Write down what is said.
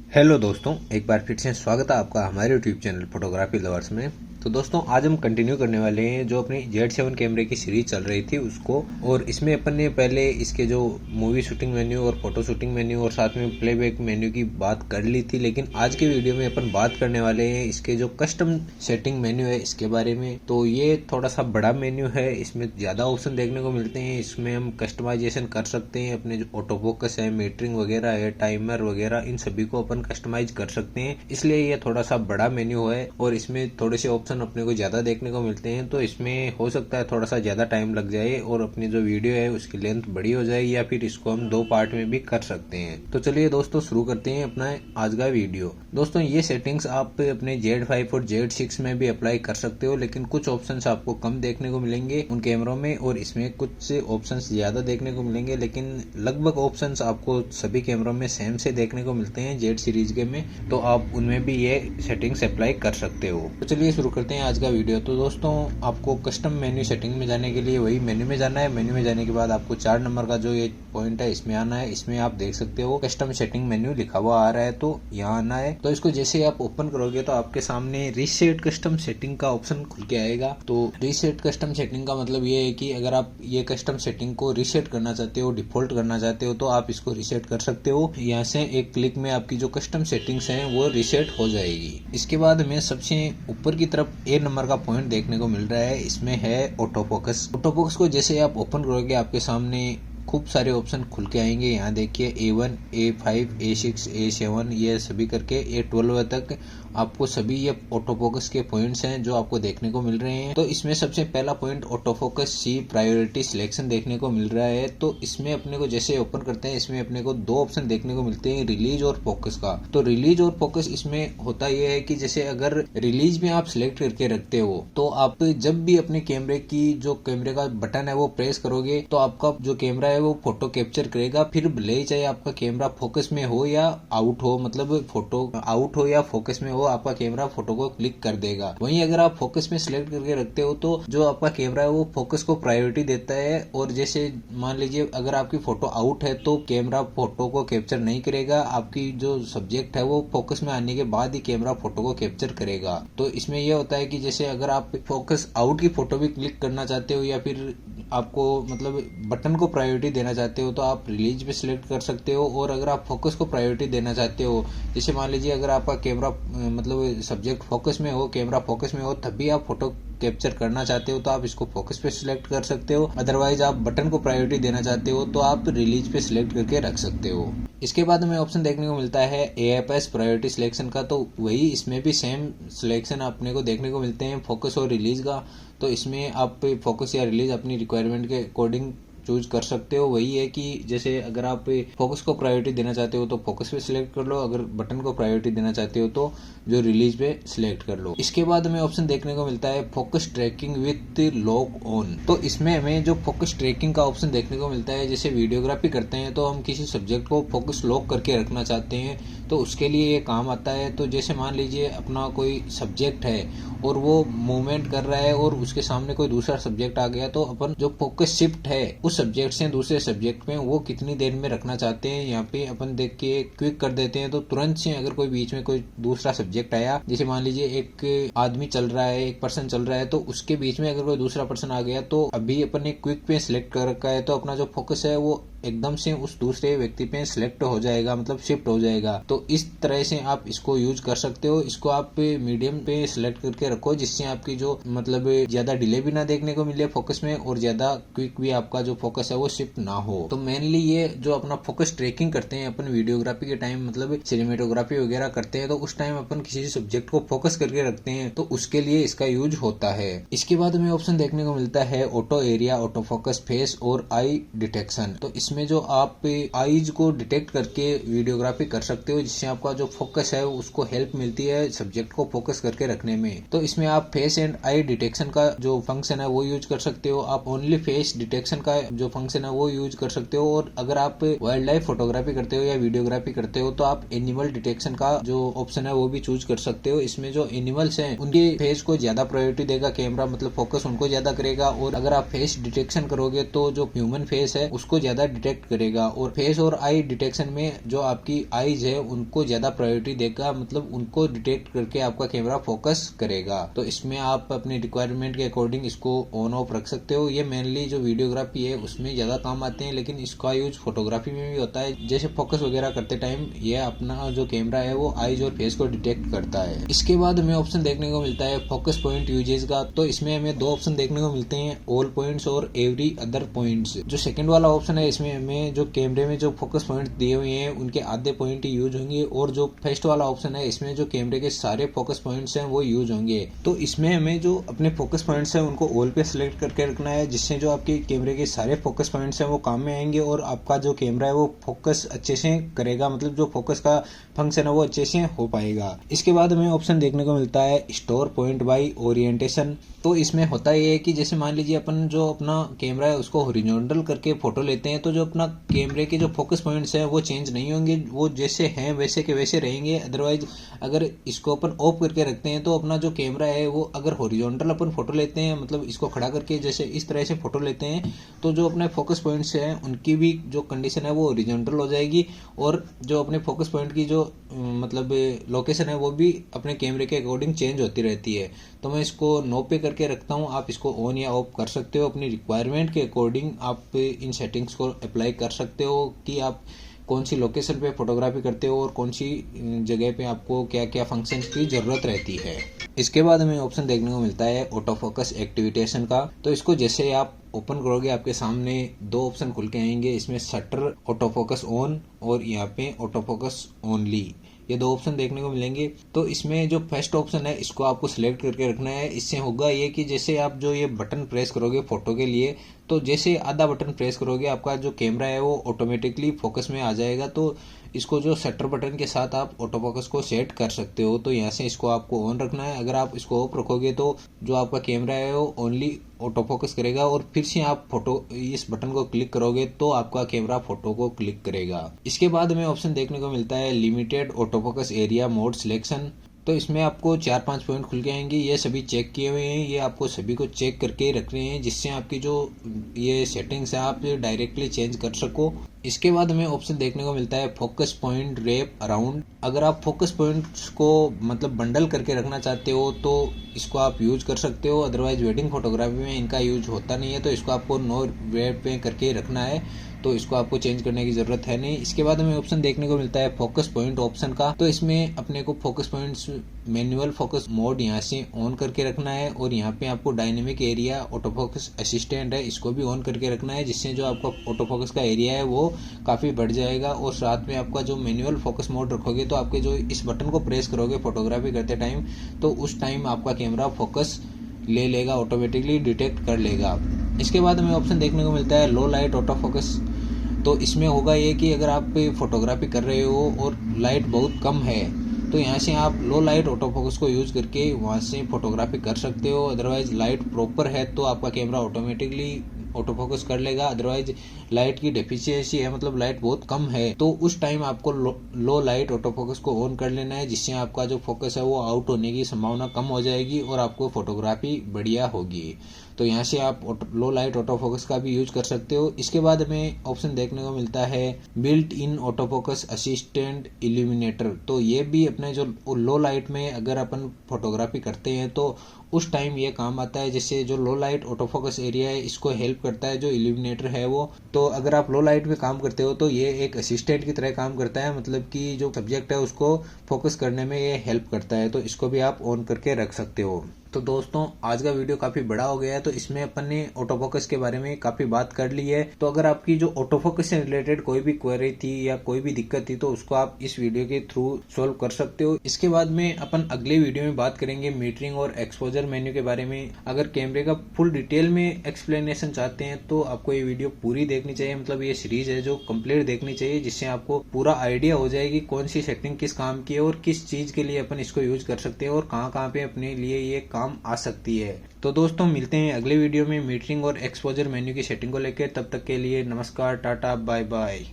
Hello दोस्तों, एक बार फिर से स्वागत है आपका हमारे यूट्यूब चैनल फोटोग्राफी लवर्स में। तो दोस्तों, आज हम कंटिन्यू करने वाले हैं जो अपनी Z7 कैमरे की सीरीज चल रही थी उसको। और इसमें अपन ने पहले इसके जो मूवी शूटिंग मेन्यू और फोटो शूटिंग मेन्यू और साथ में प्लेबैक मेन्यू की बात कर ली थी, लेकिन आज के वीडियो में अपन बात करने वाले हैं इसके जो कस्टम सेटिंग मेन्यू है इसके बारे में। तो ये थोड़ा सा बड़ा मेन्यू है, इसमें ज़्यादा ऑप्शन देखने को मिलते हैं। इसमें हम कस्टमाइजेशन कर सकते हैं, अपने जो ऑटो फोकस है, मीटरिंग वगैरह है, टाइमर वगैरह, इन सभी को अपन कस्टमाइज कर सकते हैं। इसलिए ये थोड़ा सा बड़ा मेन्यू है और इसमें थोड़े से ऑप्शन अपने को ज्यादा देखने को मिलते हैं। तो इसमें हो सकता है थोड़ा सा ज्यादा टाइम लग जाए और अपनी जो वीडियो है उसकी लेंथ बड़ी हो जाए, या फिर इसको हम 2 पार्ट में भी कर सकते हैं। तो चलिए दोस्तों, शुरू करते हैं अपना आज का वीडियो। दोस्तों, ये सेटिंग्स आप अपने Z5 और Z6 में भी अप्लाई कर सकते हो, लेकिन कुछ ऑप्शंस आपको कम देखने को मिलेंगे उन कैमरों में और इसमें कुछ ऑप्शंस ज्यादा देखने को मिलेंगे, लेकिन लगभग ऑप्शंस आपको सभी कैमरों में सेम से देखने को मिलते हैं Z सीरीज के में। तो आप उनमें भी ये सेटिंग्स अप्लाई कर सकते हो। तो चलिए शुरू करते हैं आज का वीडियो। तो दोस्तों, आपको कस्टम मेन्यू सेटिंग में जाने के लिए वही मेन्यू में जाना है। मेन्यू में जाने के बाद आपको 4 नंबर का जो ये पॉइंट है इसमें आना है। इसमें आप देख सकते हो कस्टम सेटिंग मेन्यू लिखा हुआ आ रहा है, तो यहाँ आना है। तो इसको जैसे आप ओपन करोगे तो आपके सामने रीसेट कस्टम सेटिंग का ऑप्शन खुल के आएगा। तो रीसेट कस्टम सेटिंग का मतलब ये है कि अगर आप ये कस्टम सेटिंग को रीसेट करना चाहते हो, डिफॉल्ट करना चाहते हो, तो आप इसको रीसेट कर सकते हो। यहाँ से एक क्लिक में आपकी जो कस्टम सेटिंग्स हैं वो रीसेट हो जाएगी। इसके बाद में सबसे ऊपर की तरफ ए नंबर का पॉइंट देखने को मिल रहा है, इसमें है ऑटो फोकस। ऑटो फोकस को जैसे आप ओपन करोगे आपके सामने खूब सारे ऑप्शन खुल के आएंगे। यहाँ देखिए A1, A5, A6, A7, ये सभी करके A12 तक आपको सभी ये ऑटो फोकस के पॉइंट्स हैं जो आपको देखने को मिल रहे हैं। तो इसमें सबसे पहला point auto focus C priority selection देखने को मिल रहा है। तो इसमें अपने को जैसे ओपन करते हैं इसमें अपने को 2 ऑप्शन देखने को मिलते हैं, रिलीज और फोकस का। तो रिलीज और फोकस इसमें होता यह है कि जैसे अगर रिलीज में आप सिलेक्ट करके रखते हो तो आप जब भी अपने कैमरे की जो कैमरे का बटन है वो प्रेस करोगे तो आपका जो कैमरा है वो फोटो कैप्चर करेगा। फिर भले ही चाहे आपका कैमरा फोकस में हो या आउट हो, मतलब फोटो आउट हो या फोकस में हो, आपका कैमरा फोटो को क्लिक कर देगा। वहीं अगर आप फोकस में सिलेक्ट करके रखते हो तो जो आपका कैमरा है वो फोकस को प्रायोरिटी देता है। और जैसे मान लीजिए अगर आपकी फोटो आउट है तो कैमरा फोटो को कैप्चर नहीं करेगा। आपकी जो सब्जेक्ट है वो फोकस में आने के बाद ही कैमरा फोटो को कैप्चर करेगा। तो इसमें यह होता है कि जैसे अगर आप फोकस आउट की फोटो भी क्लिक करना चाहते हो या फिर आपको मतलब बटन को प्रायोरिटी देना चाहते हो तो आप रिलीज पे सिलेक्ट कर सकते हो। और अगर आप फोकस को प्रायोरिटी देना चाहते हो, जैसे मान लीजिए अगर आपका कैमरा मतलब सब्जेक्ट फोकस में हो, कैमरा फोकस में हो, तब भी आप फोटो कैप्चर करना चाहते हो तो आप इसको फोकस पे सिलेक्ट कर सकते हो। अदरवाइज आप बटन को प्रायोरिटी देना चाहते हो तो आप रिलीज पे सिलेक्ट करके रख सकते हो। इसके बाद हमें ऑप्शन देखने को मिलता है AFS प्रायोरिटी सिलेक्शन का। तो वही इसमें भी सेम सिलेक्शन अपने को देखने को मिलते हैं फोकस और रिलीज का। तो इसमें आप फोकस या रिलीज अपनी रिक्वायरमेंट के अकॉर्डिंग चूज कर सकते हो। वही है कि जैसे अगर आप फोकस को प्रायोरिटी देना चाहते हो तो फोकस पे सिलेक्ट कर लो, अगर बटन को प्रायोरिटी देना चाहते हो तो जो रिलीज पे सिलेक्ट कर लो। इसके बाद हमें ऑप्शन देखने को मिलता है focus tracking with lock on. तो इसमें हमें जो फोकस ट्रैकिंग का ऑप्शन देखने को मिलता है, जैसे वीडियोग्राफी करते हैं तो हम किसी सब्जेक्ट को फोकस लॉक करके रखना चाहते हैं तो उसके लिए ये काम आता है। तो जैसे मान लीजिए अपना कोई सब्जेक्ट है और वो मूवमेंट कर रहा है और उसके सामने कोई दूसरा सब्जेक्ट आ गया, तो अपन जो फोकस शिफ्ट है उस सब्जेक्ट से दूसरे सब्जेक्ट में वो कितनी देर में रखना चाहते हैं, यहाँ पे अपन देख के क्विक कर देते हैं। तो तुरंत से अगर कोई बीच में कोई दूसरा सब्जेक्ट आया, जैसे मान लीजिए एक आदमी चल रहा है, एक पर्सन चल रहा है, तो उसके बीच में अगर कोई दूसरा पर्सन आ गया तो अभी अपन ने क्विक पे सिलेक्ट कर रखा है तो अपना जो फोकस है वो एकदम से उस दूसरे व्यक्ति पे सिलेक्ट हो जाएगा, मतलब शिफ्ट हो जाएगा। तो इस तरह से आप इसको यूज कर सकते हो। इसको आप मीडियम पे सिलेक्ट करके रखो जिससे आपकी जो मतलब ज्यादा डिले भी ना देखने को मिले फोकस में और ज्यादा क्विक भी आपका जो फोकस है वो शिफ्ट ना हो। तो मेनली ये जो अपना फोकस ट्रैकिंग करते हैं अपन वीडियोग्राफी के टाइम, मतलब सिनेमेटोग्राफी वगैरह करते हैं तो उस टाइम अपन किसी सब्जेक्ट को फोकस करके रखते हैं तो उसके लिए इसका यूज होता है। इसके बाद हमें ऑप्शन देखने को मिलता है auto area, auto focus, face और आई डिटेक्शन। तो इसमें जो आप आईज को डिटेक्ट करके वीडियोग्राफी कर सकते हो जिससे आपका जो फोकस है उसको हेल्प मिलती है सब्जेक्ट को फोकस करके रखने में। तो इसमें आप फेस एंड आई डिटेक्शन का जो फंक्शन है वो यूज कर सकते हो। आप ओनली फेस डिटेक्शन का जो फंक्शन है वो यूज कर सकते हो। और अगर आप वाइल्ड लाइफ फोटोग्राफी करते हो या वीडियोग्राफी करते हो तो आप एनिमल डिटेक्शन का जो ऑप्शन है वो भी चूज कर सकते हो। इसमें जो एनिमल्स हैं उनके फेस को ज्यादा प्रायोरिटी देगा कैमरा, मतलब फोकस उनको ज्यादा करेगा। और अगर आप फेस डिटेक्शन करोगे तो जो ह्यूमन फेस है उसको ज्यादा डिटेक्ट करेगा और फेस और आई डिटेक्शन में जो आपकी आईज है उनको ज्यादा प्रायोरिटी देगा, मतलब उनको डिटेक्ट करके आपका कैमरा फोकस करेगा। तो इसमें आप अपने रिक्वायरमेंट के अकॉर्डिंग इसको ऑन ऑफ रख सकते हो। ये मेनली जो वीडियोग्राफी है उसमें ज्यादा काम आते हैं, लेकिन इसका यूज फोटोग्राफी में भी होता है। जैसे फोकस वगैरह करते टाइम ये अपना जो कैमरा है वो आईज और फेस को डिटेक्ट करता है। इसके बाद हमें ऑप्शन देखने को मिलता है फोकस पॉइंट यूजेज का। तो इसमें हमें दो ऑप्शन देखने को मिलते हैं, ऑल पॉइंट्स और एवरी अदर पॉइंट्स। जो सेकंड वाला ऑप्शन है इसमें हमें जो कैमरे में जो फोकस पॉइंट दिए हुए हैं उनके आधे पॉइंट ही यूज होंगे, और जो फर्स्ट वाला ऑप्शन है इसमें जो कैमरे के सारे फोकस पॉइंट्स हैं वो यूज होंगे। तो इसमें हमें जो अपने फोकस पॉइंट्स हैं उनको ऑल पे सिलेक्ट करके रखना है, जिससे जो आपके कैमरे के सारे फोकस पॉइंट्स हैं वो काम में आएंगे और आपका जो कैमरा है वो फोकस अच्छे से करेगा, मतलब जो फोकस का फंक्शन है वो अच्छे से हो पाएगा। इसके बाद हमें ऑप्शन देखने को मिलता है स्टोर पॉइंट बाय ओरिएंटेशन। तो इसमें होता ये है कि जैसे मान लीजिए अपन जो अपना कैमरा है उसको हॉरिजॉन्टल करके फोटो लेते हैं, तो जो अपना कैमरे के जो फोकस पॉइंट्स हैं वो चेंज नहीं होंगे, वो जैसे हैं वैसे के वैसे रहेंगे। अदरवाइज अगर इसको अपन ऑफ करके रखते हैं तो अपना जो कैमरा है वो अगर हॉरिजॉन्टल अपन फोटो लेते हैं, मतलब इसको खड़ा करके जैसे इस तरह से फोटो लेते हैं, तो जो अपने फोकस पॉइंट्स हैं उनकी भी जो कंडीशन है वो हॉरिजॉन्टल हो जाएगी, और जो अपने फोकस पॉइंट की जो मतलब लोकेशन है वो भी अपने कैमरे के अकॉर्डिंग चेंज होती रहती है। तो मैं इसको नो पे करके रखता हूँ, आप इसको ऑन या ऑफ कर सकते हो अपनी रिक्वायरमेंट के अकॉर्डिंग। आप इन सेटिंग्स को अप्लाई कर सकते हो कि आप कौन सी लोकेशन पे फोटोग्राफी करते हो और कौन सी जगह पे आपको क्या क्या फंक्शंस की जरूरत रहती है। इसके बाद हमें ऑप्शन देखने को मिलता है ऑटो फोकस एक्टिवेशन का। तो इसको जैसे आप ओपन करोगे आपके सामने दो ऑप्शन खुल के आएंगे, इसमें शटर ऑटो फोकस ऑन और यहाँ पे ऑटो फोकस ओनली, ये दो ऑप्शन देखने को मिलेंगे। तो इसमें जो फर्स्ट ऑप्शन है इसको आपको सिलेक्ट करके रखना है। इससे होगा ये कि जैसे आप जो ये बटन प्रेस करोगे फोटो के लिए, तो जैसे आधा बटन प्रेस करोगे आपका जो कैमरा है वो ऑटोमेटिकली फोकस में आ जाएगा। तो इसको जो शटर बटन के साथ आप ऑटो फोकस को सेट कर सकते हो। तो यहाँ से इसको आपको ऑन रखना है। अगर आप इसको ऑफ रखोगे तो जो आपका कैमरा है वो ओनली ऑटो फोकस करेगा, और फिर से आप फोटो इस बटन को क्लिक करोगे तो आपका कैमरा फोटो को क्लिक करेगा। इसके बाद हमें ऑप्शन देखने को मिलता है limited auto focus area mode selection. तो इसमें आपको 4-5 पॉइंट खुल के आएंगे, ये सभी चेक किए हुए हैं, ये आपको सभी को चेक करके रखने हैं, जिससे आपकी जो ये सेटिंग्स है आप डायरेक्टली चेंज कर सको। इसके बाद हमें ऑप्शन देखने को मिलता है फोकस पॉइंट रैप अराउंड। अगर आप फोकस पॉइंट्स को मतलब बंडल करके रखना चाहते हो तो इसको आप यूज कर सकते हो, अदरवाइज वेडिंग फोटोग्राफी में इनका यूज होता नहीं है, तो इसको आपको नो रैप पे करके रखना है, तो इसको आपको चेंज करने की जरूरत है नहीं। इसके बाद हमें ऑप्शन देखने को मिलता है फोकस पॉइंट ऑप्शन का। तो इसमें अपने को focus points manual focus mode यहाँ से ऑन करके रखना है, और यहाँ पे आपको dynamic area auto focus assistant है इसको भी ऑन करके रखना है, जिससे जो आपका ऑटो फोकस का एरिया है वो काफी बढ़ जाएगा। और साथ में आपका जो मैनुअल फोकस मोड रखोगे तो आपके जो इस बटन को प्रेस करोगे फोटोग्राफी करते टाइम, तो उस टाइम आपका कैमरा फोकस ले लेगा, ऑटोमेटिकली डिटेक्ट कर लेगा। इसके बाद हमें ऑप्शन देखने को मिलता है लो लाइट ऑटो फोकस। तो इसमें होगा ये कि अगर आप फोटोग्राफी कर रहे हो और लाइट बहुत कम है, तो यहाँ से आप लो लाइट ऑटो फोकस को यूज करके वहाँ से फोटोग्राफी कर सकते हो। अदरवाइज लाइट प्रॉपर है तो आपका कैमरा ऑटोमेटिकली ऑटो फोकस कर लेगा। अदरवाइज लाइट की डेफिशिएंसी है, मतलब लाइट बहुत कम है, तो उस टाइम आपको लो लाइट ऑटो फोकस को ऑन कर लेना है, जिससे आपका जो फोकस है वो आउट होने की संभावना कम हो जाएगी और आपको फोटोग्राफी बढ़िया होगी। तो यहाँ से आप लो लाइट ऑटो फोकस का भी यूज कर सकते हो। इसके बाद हमें ऑप्शन देखने को मिलता है built in auto focus assistant illuminator. तो ये भी अपने जो लो लाइट में अगर अपन फोटोग्राफी करते हैं तो उस टाइम ये काम आता है, जैसे जो लो लाइट ऑटो फोकस एरिया है इसको हेल्प करता है जो इल्यूमिनेटर है वो। तो अगर आप लो लाइट में काम करते हो तो ये एक असिस्टेंट की तरह काम करता है, मतलब कि जो सब्जेक्ट है उसको फोकस करने में ये हेल्प करता है, तो इसको भी आप ऑन करके रख सकते हो। तो दोस्तों आज का वीडियो काफी बड़ा हो गया है, तो इसमें अपन ने ऑटो फोकस के बारे में काफी बात कर ली है। तो अगर आपकी जो ऑटो फोकस से रिलेटेड कोई भी क्वेरी थी या कोई भी दिक्कत थी तो उसको आप इस वीडियो के थ्रू सोल्व कर सकते हो। इसके बाद में अपन अगले वीडियो में बात करेंगे मीटरिंग और एक्सपोजर मेन्यू के बारे में। अगर कैमरे का फुल डिटेल में एक्सप्लेनेशन चाहते हैं तो आपको ये वीडियो पूरी देखनी चाहिए, मतलब ये सीरीज है जो कंप्लीट देखनी चाहिए, जिससे आपको पूरा आइडिया हो जाएगी कौन सी सेटिंग किस काम की है और किस चीज के लिए अपन इसको यूज कर सकते हैं और कहाँ कहाँ पे अपने लिए ये काम आ सकती है। तो दोस्तों मिलते हैं अगले वीडियो में मीटरिंग और एक्सपोजर मेन्यू की सेटिंग को लेकर। तब तक के लिए नमस्कार, टाटा, बाय बाय।